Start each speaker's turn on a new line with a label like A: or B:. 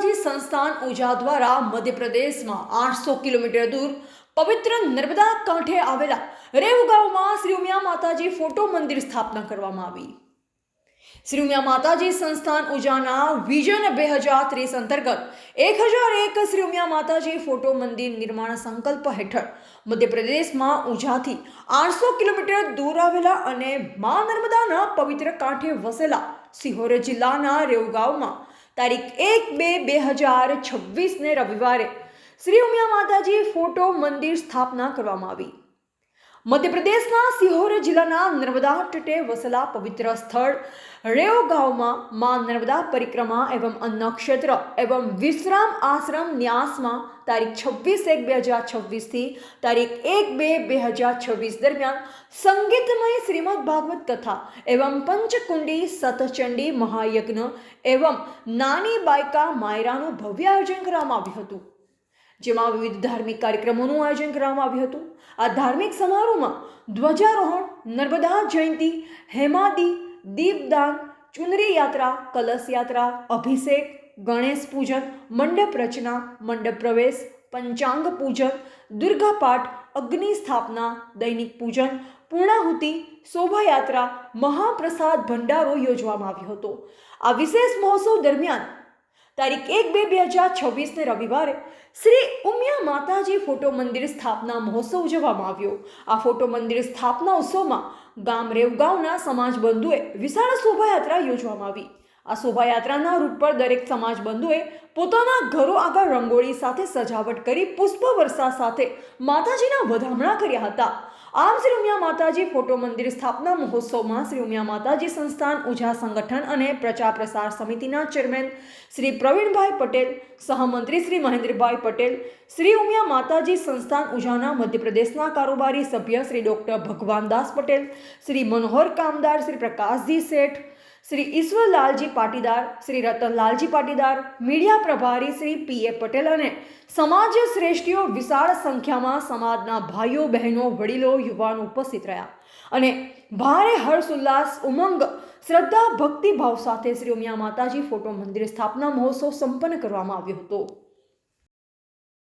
A: માતાજી સંસ્થાન ઉજા દ્વારા મધ્યપ્રદેશમાં 800 કિલોમીટર દૂર પવિત્ર નર્મદા કાંઠે આવેલા રેવ ગામમાં શ્રી ઉમિયા માતાજી ફોટો મંદિર સ્થાપના કરવામાં આવી। શ્રી ઉમિયા માતાજી સંસ્થાન ઉજાના વિઝન 2030 અંતર્ગત 1001 શ્રી ઉમિયા માતાજી ફોટો મંદિર નિર્માણ સંકલ્પ હેઠળ મધ્યપ્રદેશમાં ઉજાથી 800 કિલોમીટર દૂર આવેલા અને મા નર્મદાના પવિત્ર કાંઠે વસેલા સિહોર જિલ્લાના રેવ ગામમાં તારીખ 1-2-2026 ને રવિવારે શ્રી ઉમિયા માતાજી ફોટો મંદિર સ્થાપના કરવામાં આવી। મધ્યપ્રદેશના સિહોર જિલ્લાના નર્મદા તટે વસેલા પવિત્ર સ્થળ રેવ ગાંવમાં મા નર્મદા પરિક્રમા એવं અન્ન ક્ષેત્ર એવं વિશ્રામ આશ્રમ ન્યાસમાં તારીખ 26-1-2026 થી તારીખ 1-2-2026 દરમિયાન સંગીતમય શ્રીમદ ભાગવત કથા એવं પંચકુંડી સતચંડી મહાયજ્ઞ એવं નાની બાયકા માયરાનું ભવ્ય આયોજન કરવામાં આવ્યું હતું, જેમાં વિવિધ ધાર્મિક કાર્યક્રમોનું આયોજન કરવામાં આવ્યું હતું। આ ધાર્મિક સમારોહમાં ધ્વજારોહણ, નર્મદા જયંતિ, હેમાદી, દીપદાન, ચુનરી યાત્રા, કલશ યાત્રા, અભિષેક, ગણેશ પૂજન, મંડપ રચના, મંડપ પ્રવેશ, પંચાંગ પૂજન, દુર્ગા પાઠ, અગ્નિ સ્થાપના, દૈનિક પૂજન, પૂર્ણાહુતિ, શોભાયાત્રા, મહાપ્રસાદ ભંડારો યોજવામાં આવ્યો હતો। આ વિશેષ મહોત્સવ દરમિયાન તારીખ 1-2-2026 ને રવિવારે શ્રી ઉમિયા માતાજી ફોટો મંદિર સ્થાપના મહોત્સવ ઉજવવામાં આવ્યો। આ ફોટો મંદિર સ્થાપના ઉત્સવમાં ગામ રેવ ગાંવના સમાજ બંધુએ વિશાળ શોભાયાત્રા યોજવામાં આવી। આ શોભાયાત્રાના રૂટ પર દરેક સમાજ બંધુએ પોતાના ઘરો આગળ રંગોળી સાથે સજાવટ કરી પુષ્પ વર્ષા સાથે માતાજીના વધામણા કર્યા હતા। આમ શ્રી ઉમિયા માતાજી ફોટો મંદિર સ્થાપના મહોત્સવમાં શ્રી ઉમિયા માતાજી સંસ્થાન ઉજા સંગઠન અને પ્રચાર પ્રસાર સમિતિના ચેરમેન શ્રી પ્રવીણભાઈ પટેલ, સહમંત્રી શ્રી મહેન્દ્રભાઈ પટેલ, શ્રી ઉમિયા માતાજી સંસ્થાન ઉજાના મધ્યપ્રદેશના કારોબારી સભ્ય શ્રી ડૉક્ટર ભગવાનદાસ પટેલ, શ્રી મનોહર કામદાર, શ્રી પ્રકાશજી શેઠ, શ્રી ઈશ્વરલાલજી પાટીદાર, શ્રી રતનલાલજી પાટીદાર, મીડિયા પ્રભારી શ્રી પીએ પટેલ અને સમાજ શ્રેષ્ઠીઓ વિશાળ સંખ્યામાં સમાજના ભાઈઓ બહેનો વડીલો યુવાનો ઉપસ્થિત રહ્યા અને ભારે હર્ષ ઉલ્લાસ ઉમંગ શ્રદ્ધા ભક્તિ ભાવ સાથે શ્રી ઉમિયા માતાજી ફોટો મંદિર સ્થાપના મહોત્સવ સંપન્ન કરવામાં આવ્યો હતો।